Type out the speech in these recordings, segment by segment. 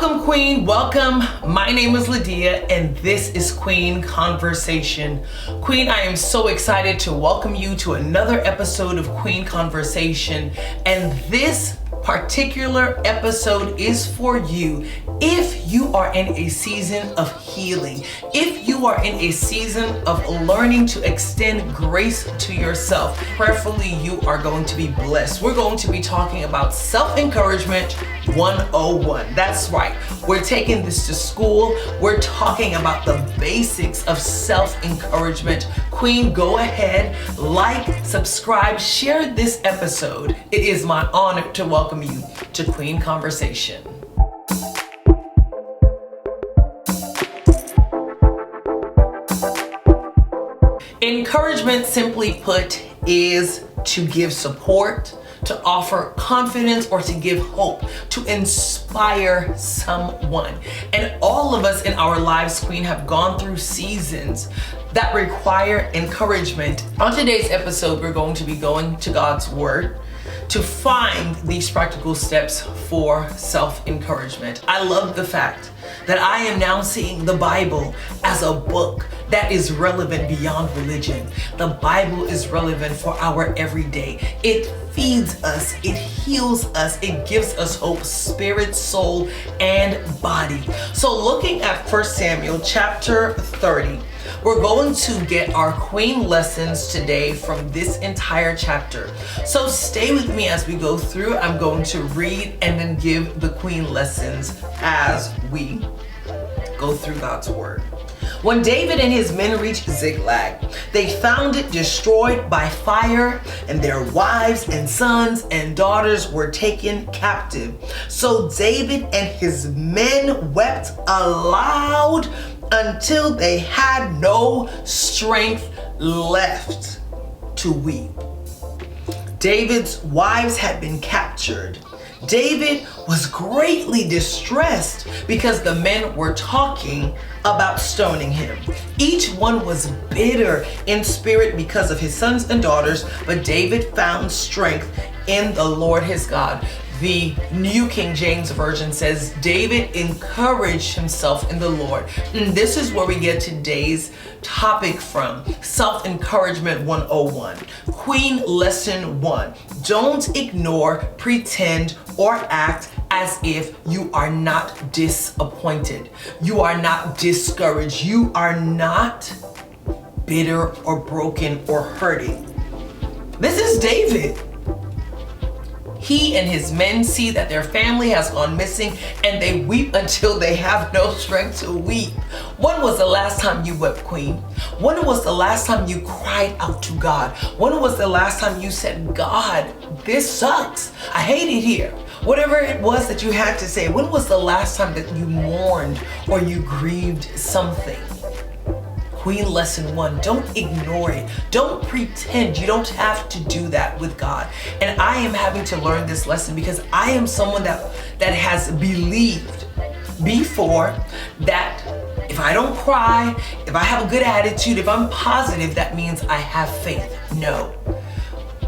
Welcome, Queen. Welcome. My name is Lawdia, and this is Queen Conversation. Queen, I am so excited to welcome you to another episode of Queen Conversation. And this particular episode is for you if you are in a season of healing, if you are in a season of learning to extend grace to yourself. Prayerfully, you are going to be blessed. We're going to be talking about self-encouragement 101. That's right. We're taking this to school. We're talking about the basics of self-encouragement. Queen, go ahead, like, subscribe, share this episode. It is my honor to welcome you to Queen Conversation. Encouragement, simply put, is to give support, to offer confidence, or to give hope, to inspire someone. And all of us in our lives, Queen, have gone through seasons that require encouragement. On today's episode, we're going to be going to God's Word to find these practical steps for self-encouragement. I love the fact that I am now seeing the Bible as a book that is relevant beyond religion. The Bible is relevant for our everyday. It feeds us, it heals us, it gives us hope, spirit, soul, and body. So looking at 1 Samuel chapter 30, we're going to get our Queen lessons today from this entire chapter. So stay with me as we go through. I'm going to read and then give the Queen lessons as we go through God's Word. When David and his men reached Ziklag, they found it destroyed by fire, and their wives and sons and daughters were taken captive. So David and his men wept aloud until they had no strength left to weep. David's wives had been captured. David was greatly distressed because the men were talking about stoning him. Each one was bitter in spirit because of his sons and daughters, but David found strength in the Lord his God. The New King James Version says, David encouraged himself in the Lord. And this is where we get today's topic from, Self-Encouragement 101. Queen Lesson 1. Don't ignore, pretend, or act as if you are not disappointed. You are not discouraged. You are not bitter or broken or hurting. This is David. He and his men see that their family has gone missing, and they weep until they have no strength to weep. When was the last time you wept, Queen? When was the last time you cried out to God? When was the last time you said, God, this sucks. I hate it here. Whatever it was that you had to say, when was the last time that you mourned or you grieved something? Queen Lesson 1, don't ignore it. Don't pretend. You don't have to do that with God. And I am having to learn this lesson because I am someone that has believed before that if I don't cry, if I have a good attitude, if I'm positive, that means I have faith. No.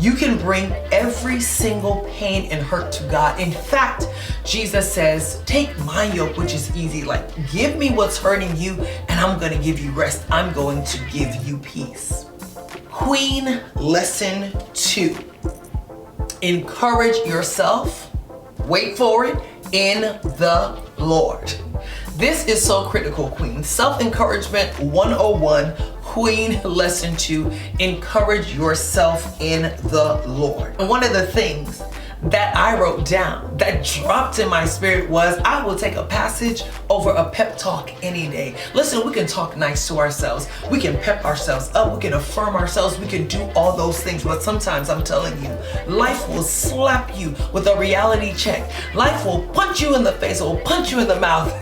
You can bring every single pain and hurt to God. In fact, Jesus says, take my yoke, which is easy. Like, give me what's hurting you, and I'm going to give you rest. I'm going to give you peace. Queen Lesson 2. Encourage yourself. Wait for it. In the Lord. This is so critical, Queen. Self-encouragement 101. Queen Lesson 2, encourage yourself in the Lord. And one of the things that I wrote down that dropped in my spirit was, I will take a passage over a pep talk any day. Listen, we can talk nice to ourselves. We can pep ourselves up. We can affirm ourselves. We can do all those things. But sometimes I'm telling you, life will slap you with a reality check. Life will punch you in the face or punch you in the mouth.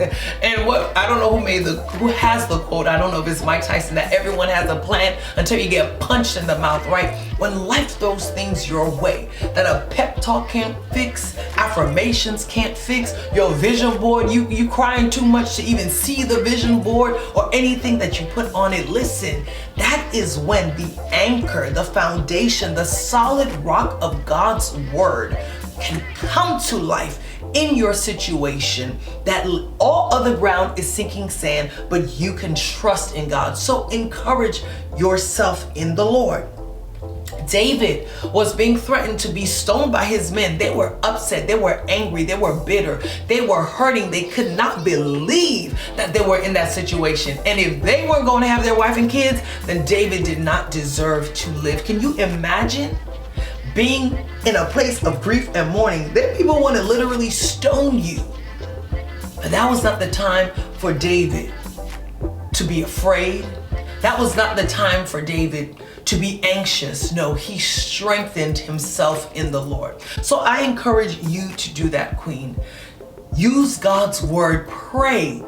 And what, I don't know who has the quote. I don't know if it's Mike Tyson, that everyone has a plan until you get punched in the mouth, right? When life throws things your way that a pep talk can't fix, affirmations can't fix, your vision board, you crying too much to even see the vision board or anything that you put on it. Listen, that is when the anchor, the foundation, the solid rock of God's word can come to life in your situation that all other ground is sinking sand, but you can trust in God. So encourage yourself in the Lord. David was being threatened to be stoned by his men. They were upset, they were angry, they were bitter, they were hurting. They could not believe that they were in that situation. And if they weren't going to have their wife and kids, then David did not deserve to live. Can you imagine being in a place of grief and mourning? Then people want to literally stone you. But that was not the time for David to be afraid. That was not the time for David to be anxious. No, he strengthened himself in the Lord. So I encourage you to do that, Queen. Use God's word, pray,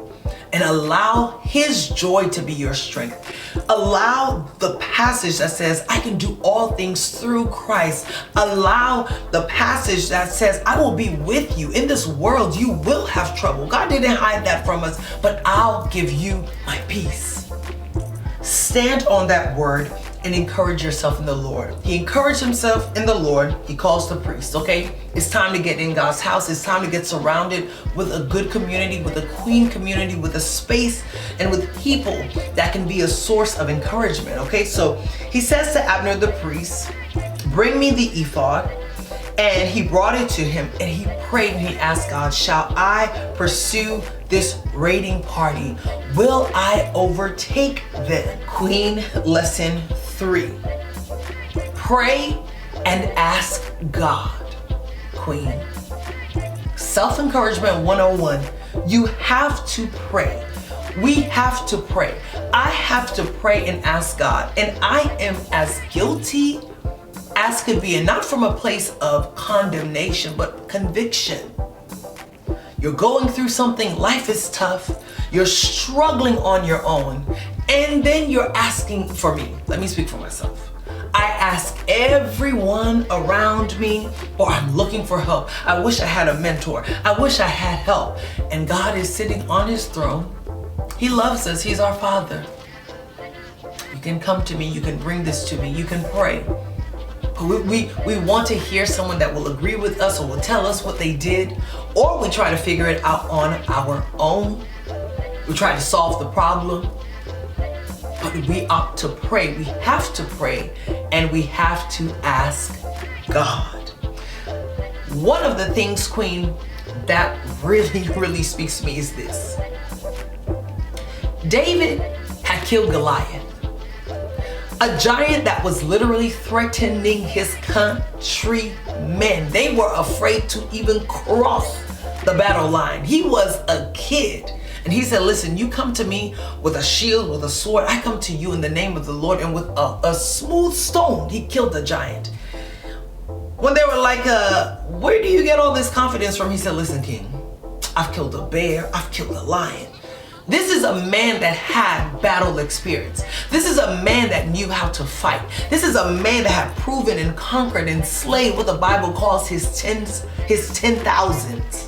and allow his joy to be your strength. Allow the passage that says, I can do all things through Christ. Allow the passage that says, I will be with you. In this world, you will have trouble. God didn't hide that from us, but I'll give you my peace. Stand on that word and encourage yourself in the Lord. He encouraged himself in the Lord. He calls the priest, okay? It's time to get in God's house. It's time to get surrounded with a good community, with a queen community, with a space, and with people that can be a source of encouragement, okay? So he says to Abner the priest, bring me the ephod. And he brought it to him, and he prayed and he asked God, shall I pursue this raiding party? Will I overtake them? Queen, lesson 3. Pray and ask God, Queen. Self-encouragement 101. You have to pray. We have to pray. I have to pray and ask God. And I am as guilty as could be, and not from a place of condemnation, but conviction. You're going through something, life is tough, you're struggling on your own, and then you're asking for me. Let me speak for myself. I ask everyone around me, or I'm looking for help. I wish I had a mentor. I wish I had help. And God is sitting on his throne. He loves us. He's our Father. You can come to me. You can bring this to me. You can pray. We want to hear someone that will agree with us or will tell us what they did, or we try to figure it out on our own. We try to solve the problem, but we ought to pray. We have to pray, and we have to ask God. One of the things, Queen, that really speaks to me is this. David had killed Goliath. A giant that was literally threatening his countrymen. They were afraid to even cross the battle line. He was a kid. And he said, listen, you come to me with a shield, with a sword. I come to you in the name of the Lord. And with a smooth stone, he killed the giant. When they were like, where do you get all this confidence from? He said, listen, King, I've killed a bear. I've killed a lion. This is a man that had battle experience. This is a man that knew how to fight. This is a man that had proven and conquered and slayed what the Bible calls his 10,000s.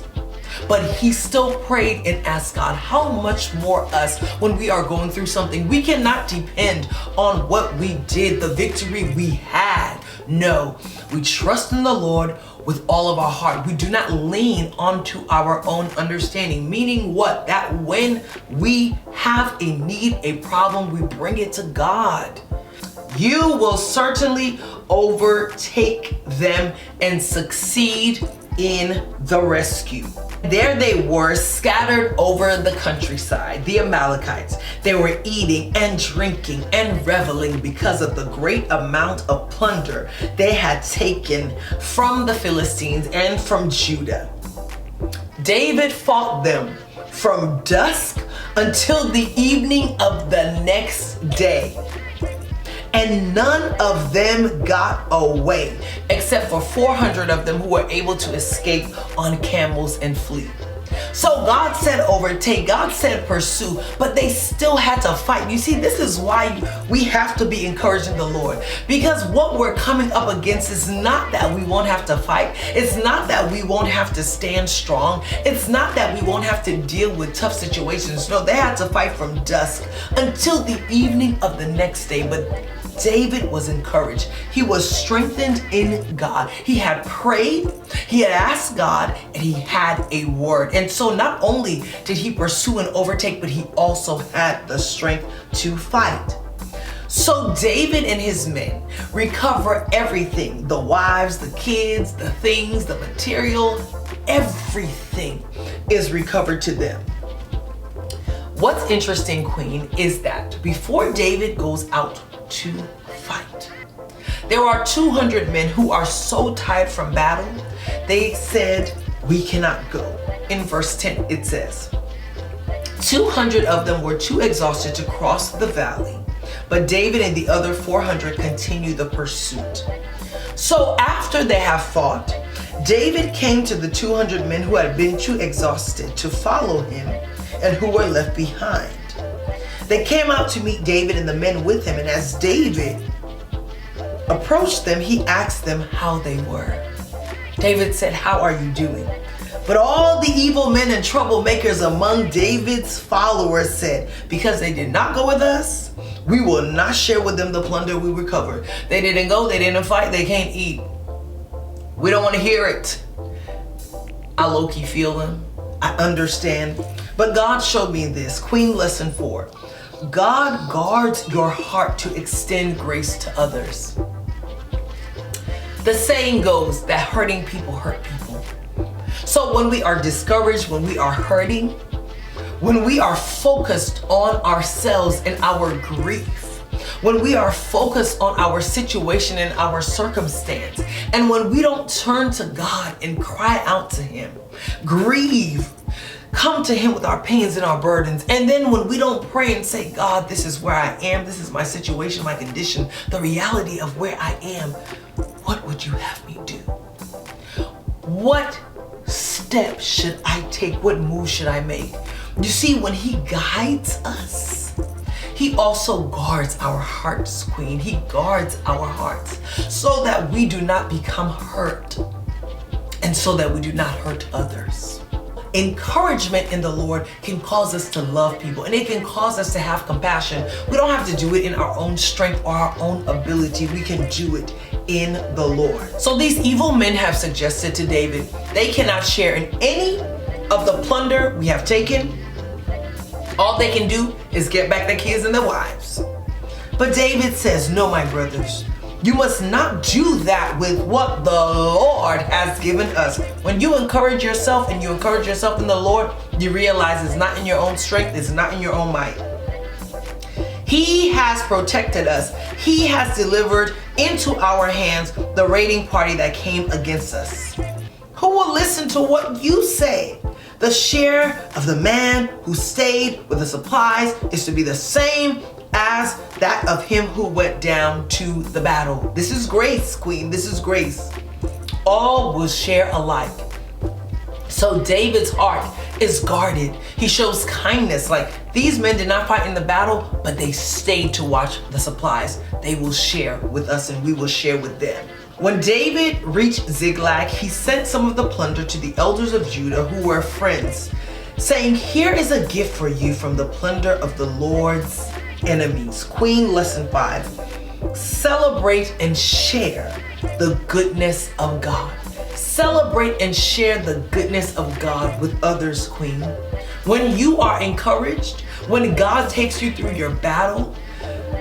But he still prayed and asked God, how much more us when we are going through something? We cannot depend on what we did, the victory we had. No, we trust in the Lord with all of our heart. We do not lean onto our own understanding. Meaning what? That when we have a need, a problem, we bring it to God. You will certainly overtake them and succeed in the rescue. There they were, scattered over the countryside, the Amalekites. They were eating and drinking and reveling because of the great amount of plunder they had taken from the Philistines and from Judah. David fought them from dusk until the evening of the next day. And none of them got away, except for 400 of them who were able to escape on camels and flee. So God said overtake, God said pursue, but they still had to fight. You see, this is why we have to be encouraged in the Lord. Because what we're coming up against is not that we won't have to fight. It's not that we won't have to stand strong. It's not that we won't have to deal with tough situations. No, they had to fight from dusk until the evening of the next day. But David was encouraged. He was strengthened in God. He had prayed, he had asked God, and he had a word. And so not only did he pursue and overtake, but he also had the strength to fight. So David and his men recover everything, the wives, the kids, the things, the material, everything is recovered to them. What's interesting, Queen, is that before David goes out to fight, there are 200 men who are so tired from battle, they said, we cannot go. In verse 10, it says, 200 of them were too exhausted to cross the valley, but David and the other 400 continued the pursuit. So after they have fought, David came to the 200 men who had been too exhausted to follow him and who were left behind. They came out to meet David and the men with him, and as David approached them, he asked them how they were. David said, "How are you doing?" But all the evil men and troublemakers among David's followers said, "Because they did not go with us, we will not share with them the plunder we recovered. They didn't go, they didn't fight, they can't eat. We don't want to hear it." I low-key feel them. I understand. But God showed me this. Queen, lesson 4. God guards your heart to extend grace to others. The saying goes that hurting people hurt people. So when we are discouraged, when we are hurting, when we are focused on ourselves and our grief, when we are focused on our situation and our circumstance, and when we don't turn to God and cry out to Him, grieve, come to Him with our pains and our burdens, and then when we don't pray and say, "God, this is where I am, this is my situation, my condition, the reality of where I am, what would you have me do? What step should I take? What move should I make?" You see, when He guides us, He also guards our hearts, Queen. He guards our hearts so that we do not become hurt and so that we do not hurt others. Encouragement in the Lord can cause us to love people, and it can cause us to have compassion. We don't have to do it in our own strength or our own ability. We can do it in the Lord. So these evil men have suggested to David they cannot share in any of the plunder we have taken. All they can do is get back their kids and their wives. But David says, "No, my brothers, you must not do that with what the Lord has given us." When you encourage yourself and you encourage yourself in the Lord, you realize it's not in your own strength, it's not in your own might. He has protected us. He has delivered into our hands the raiding party that came against us. Who will listen to what you say? The share of the man who stayed with the supplies is to be the same as that of him who went down to the battle. This is grace, Queen. This is grace. All will share alike. So David's heart is guarded. He shows kindness. Like, these men did not fight in the battle, but they stayed to watch the supplies. They will share with us and we will share with them. When David reached Ziklag, he sent some of the plunder to the elders of Judah who were friends, saying, "Here is a gift for you from the plunder of the Lord's enemies." Queen, lesson 5. Celebrate and share the goodness of God. Celebrate and share the goodness of God with others, Queen. When you are encouraged, when God takes you through your battle,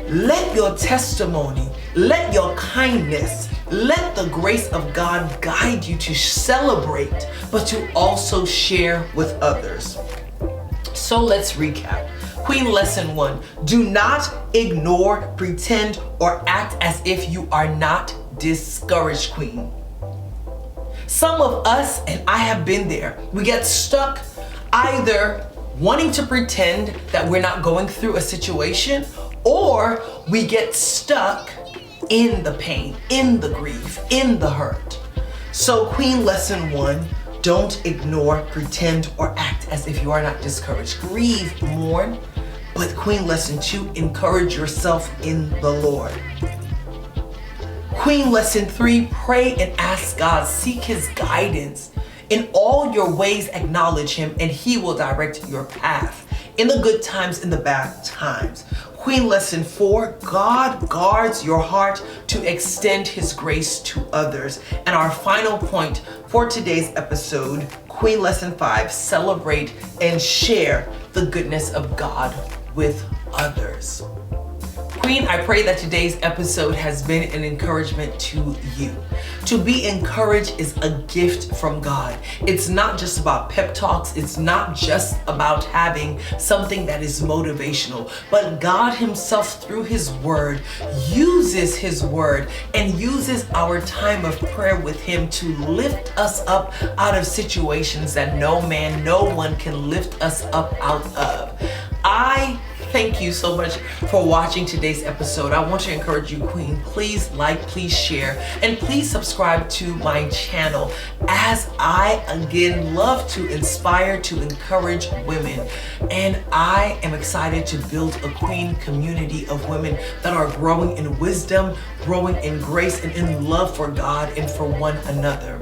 let your testimony, let your kindness, let the grace of God guide you to celebrate, but to also share with others. So let's recap. Queen, lesson 1, do not ignore, pretend, or act as if you are not discouraged, Queen. Some of us, and I have been there, we get stuck either wanting to pretend that we're not going through a situation, or we get stuck in the pain, in the grief, in the hurt. So Queen, lesson 1, don't ignore, pretend, or act as if you are not discouraged. Grieve, mourn. But Queen, lesson 2, encourage yourself in the Lord. Queen, lesson 3, pray and ask God. Seek His guidance. In all your ways, acknowledge Him, and He will direct your path. in the good times, in the bad times. Queen lesson 4, God guards your heart to extend his grace to others. And our final point for today's episode, Queen lesson 5, celebrate and share the goodness of God with others. Queen, I pray that today's episode has been an encouragement to you. To be encouraged is a gift from God. It's not just about pep talks. It's not just about having something that is motivational, but God himself through his word uses his word and uses our time of prayer with him to lift us up out of situations that no man, no one can lift us up out of. I thank you so much for watching today's episode. I want to encourage you, Queen, please like, please share, and please subscribe to my channel as I again love to inspire, to encourage women. And I am excited to build a Queen community of women that are growing in wisdom, growing in grace, and in love for God and for one another.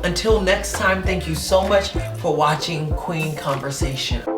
Until next time, thank you so much for watching Queen Conversation.